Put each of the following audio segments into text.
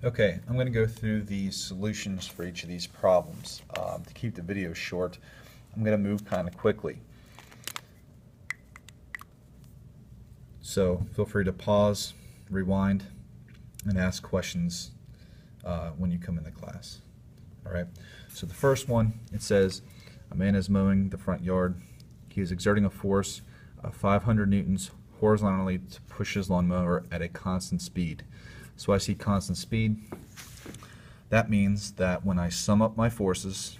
Okay, I'm going to go through the solutions for each of these problems. To keep the video short, I'm going to move kind of quickly. So feel free to pause, rewind, and ask questions when you come into class. All right, so the first one, it says, a man is mowing the front yard. He is exerting a force of 500 newtons horizontally to push his lawnmower at a constant speed. So I see constant speed. That means that when I sum up my forces,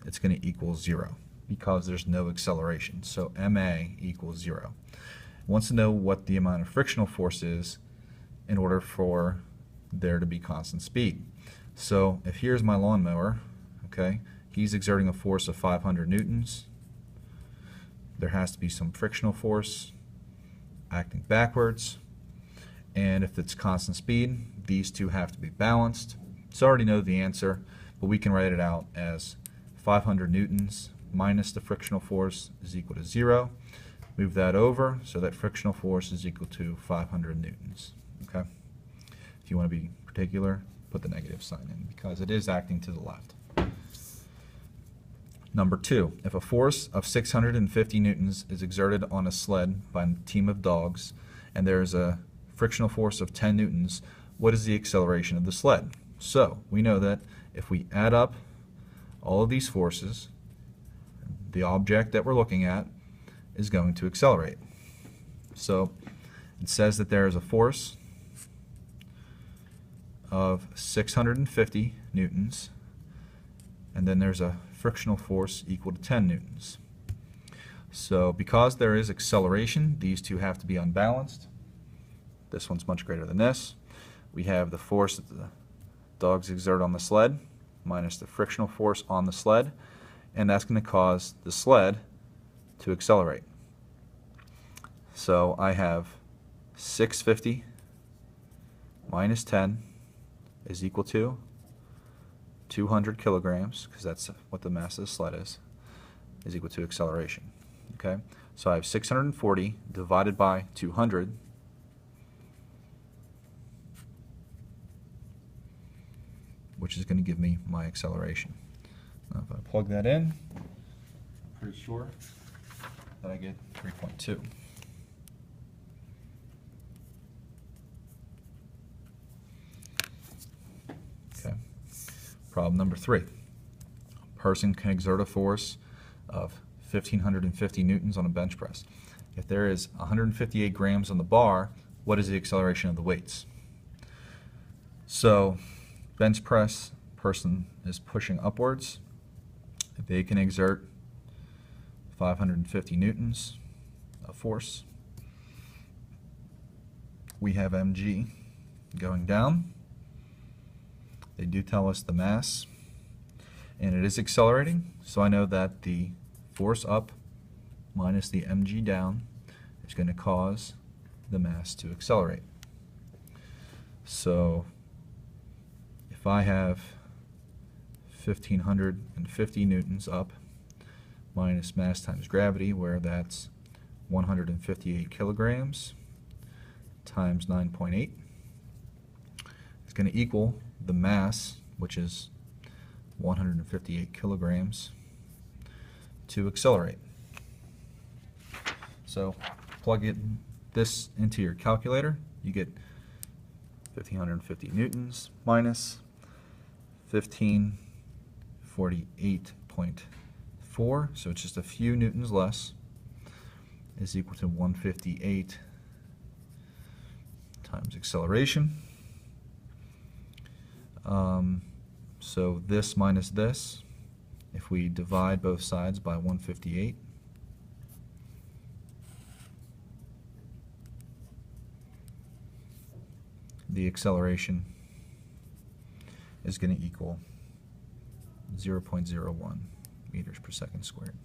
it's going to equal 0 because there's no acceleration. So MA equals 0. It wants to know what the amount of frictional force is in order for there to be constant speed. So if here's my lawnmower, okay, he's exerting a force of 500 newtons. There has to be some frictional force acting backwards. And if it's constant speed, these two have to be balanced. So I already know the answer, but we can write it out as 500 newtons minus the frictional force is equal to 0. Move that over so that frictional force is equal to 500 newtons. Okay? If you want to be particular, put the negative sign in because it is acting to the left. Number 2, if a force of 650 newtons is exerted on a sled by a team of dogs and there is a frictional force of 10 newtons, what is the acceleration of the sled? So we know that if we add up all of these forces, the object that we're looking at is going to accelerate. So it says that there is a force of 650 newtons, and then there's a frictional force equal to 10 newtons. So because there is acceleration, these two have to be unbalanced. This one's much greater than this. We have the force that the dogs exert on the sled minus the frictional force on the sled, and that's going to cause the sled to accelerate. So I have 650 minus 10 is equal to 200 kilograms, because that's what the mass of the sled is equal to acceleration. Okay, so I have 640 divided by 200, which is going to give me my acceleration. Now if I plug that in, I'm pretty sure that I get 3.2. Okay. Problem number 3. A person can exert a force of 1,550 newtons on a bench press. If there is 158 grams on the bar, what is the acceleration of the weights? So bench press, person is pushing upwards. They can exert 550 newtons of force. We have mg going down. They do tell us the mass, and it is accelerating, so I know that the force up minus the mg down is going to cause the mass to accelerate. So if I have 1,550 newtons up minus mass times gravity, where that's 158 kilograms times 9.8, is going to equal the mass, which is 158 kilograms, to accelerate. So plug this into your calculator, you get 1,550 newtons minus 1548.4, so it's just a few newtons less, is equal to 158 times acceleration. So this minus this, if we divide both sides by 158, the acceleration is going to equal 0.01 meters per second squared.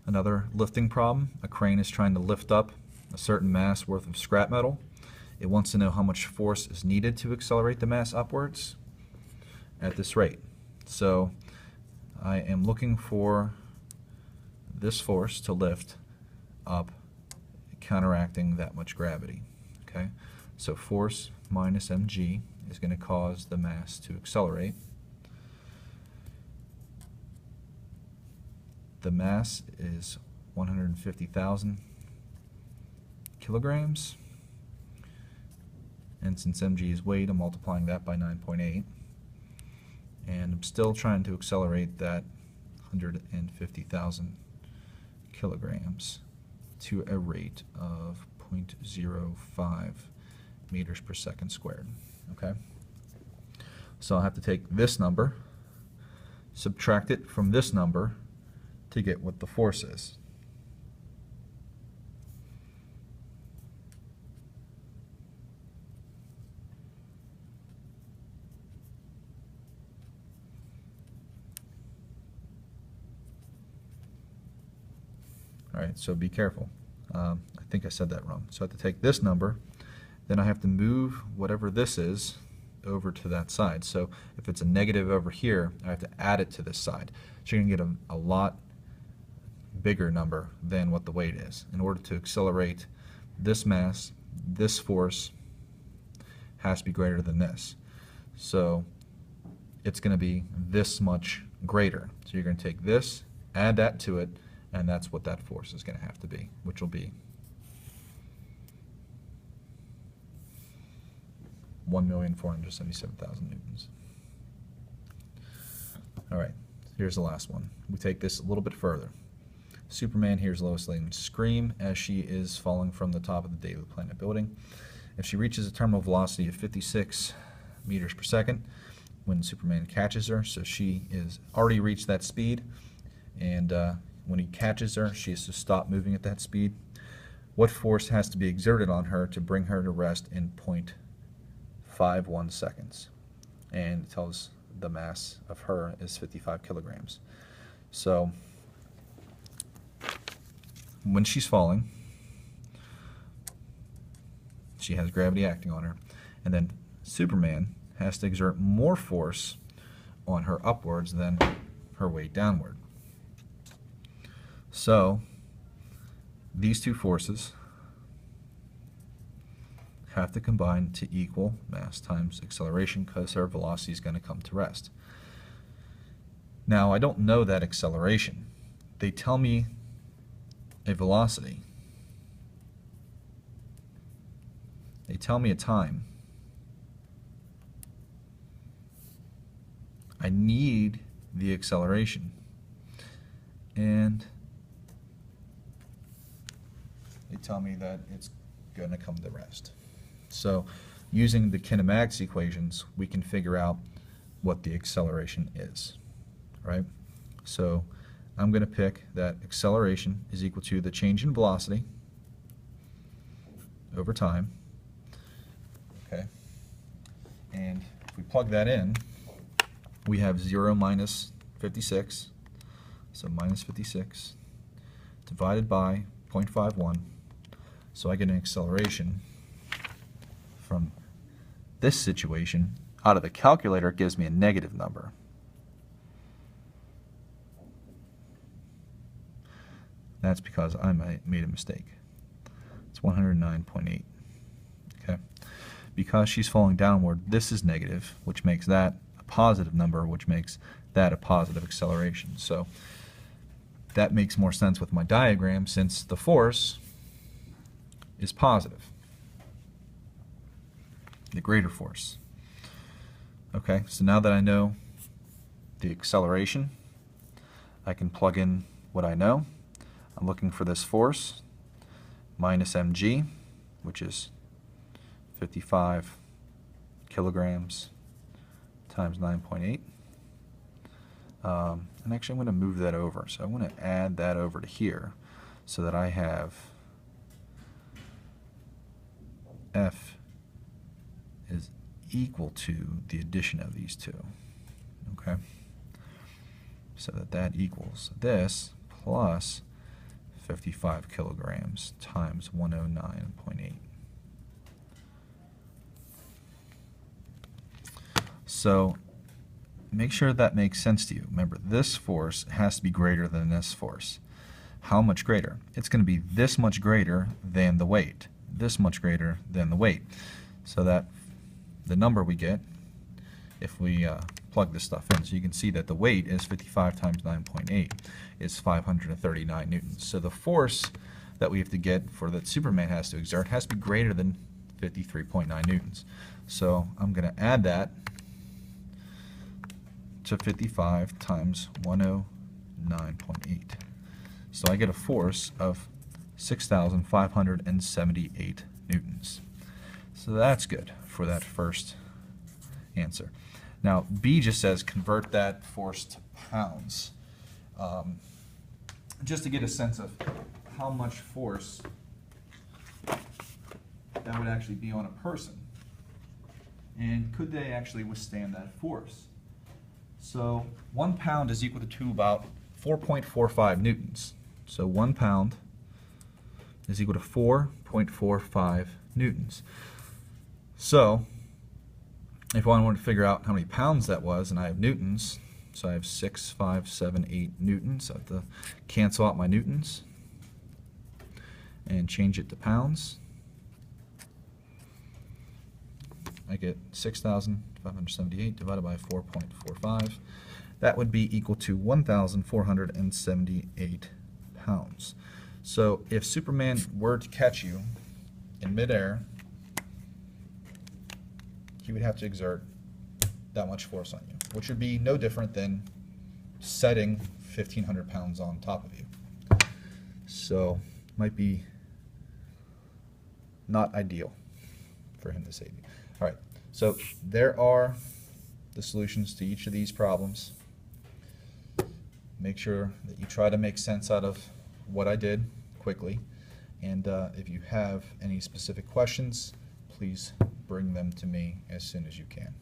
Another lifting problem, a crane is trying to lift up a certain mass worth of scrap metal. It wants to know how much force is needed to accelerate the mass upwards at this rate. So I am looking for this force to lift up counteracting that much gravity. Okay, so force minus mg is going to cause the mass to accelerate. The mass is 150,000 kilograms, and since mg is weight, I'm multiplying that by 9.8, and I'm still trying to accelerate that 150,000 kilograms to a rate of 0.05 meters per second squared. Okay, so I'll have to take this number, subtract it from this number to get what the force is. All right, so be careful. I think I said that wrong. So I have to take this number, then I have to move whatever this is over to that side. So if it's a negative over here, I have to add it to this side. So you're going to get a lot bigger number than what the weight is. In order to accelerate this mass, this force has to be greater than this. So it's going to be this much greater. So you're going to take this, add that to it, and that's what that force is going to have to be, which will be 1,477,000 newtons. All right, here's the last one. We take this a little bit further. Superman hears Lois Lane scream as she is falling from the top of the Daily Planet building. If she reaches a terminal velocity of 56 meters per second when Superman catches her, so she is already reached that speed, and when he catches her, she has to stop moving at that speed. What force has to be exerted on her to bring her to rest in 0.51 seconds? And it tells the mass of her is 55 kilograms. So when she's falling, she has gravity acting on her, and then Superman has to exert more force on her upwards than her weight downward. So these two forces have to combine to equal mass times acceleration, because her velocity is going to come to rest. Now, I don't know that acceleration. They tell me a velocity. They tell me a time. I need the acceleration. And they tell me that it's going to come to rest. So using the kinematics equations, we can figure out what the acceleration is, right? So I'm going to pick that acceleration is equal to the change in velocity over time, okay? And if we plug that in, we have 0 minus 56, so minus 56 divided by 0.51. So I get an acceleration from this situation. Out of the calculator, it gives me a negative number. That's because I made a mistake. It's 109.8. Okay. Because she's falling downward, this is negative, which makes that a positive number, which makes that a positive acceleration. So that makes more sense with my diagram, since the force is positive, the greater force. Okay, so now that I know the acceleration, I can plug in what I know. I'm looking for this force minus mg, which is 55 kilograms times 9.8. And actually I'm going to move that over. So I'm going to add that over to here so that I have F is equal to the addition of these two. Okay? So that equals this plus 55 kilograms times 109.8. So make sure that makes sense to you. Remember, this force has to be greater than this force. How much greater? It's going to be this much greater than the weight. This much greater than the weight. So that the number we get, if we plug this stuff in, so you can see that the weight is 55 times 9.8 is 539 newtons. So the force that we have to get for that Superman has to exert has to be greater than 53.9 newtons. So I'm going to add that to 55 times 109.8. So I get a force of 6,578 newtons. So that's good for that first answer. Now B just says convert that force to pounds. Just to get a sense of how much force that would actually be on a person. And could they actually withstand that force? So 1 pound is equal to about 4.45 newtons. So 1 pound is equal to 4.45 newtons. So if I wanted to figure out how many pounds that was, and I have newtons, so I have 6, 5, 7, 8 newtons. So I have to cancel out my newtons and change it to pounds. I get 6,578 divided by 4.45. That would be equal to 1,478 pounds. So if Superman were to catch you in midair, he would have to exert that much force on you, which would be no different than setting 1,500 pounds on top of you. So might be not ideal for him to save you. All right, so there are the solutions to each of these problems. Make sure that you try to make sense out of what I did quickly, and if you have any specific questions, please bring them to me as soon as you can.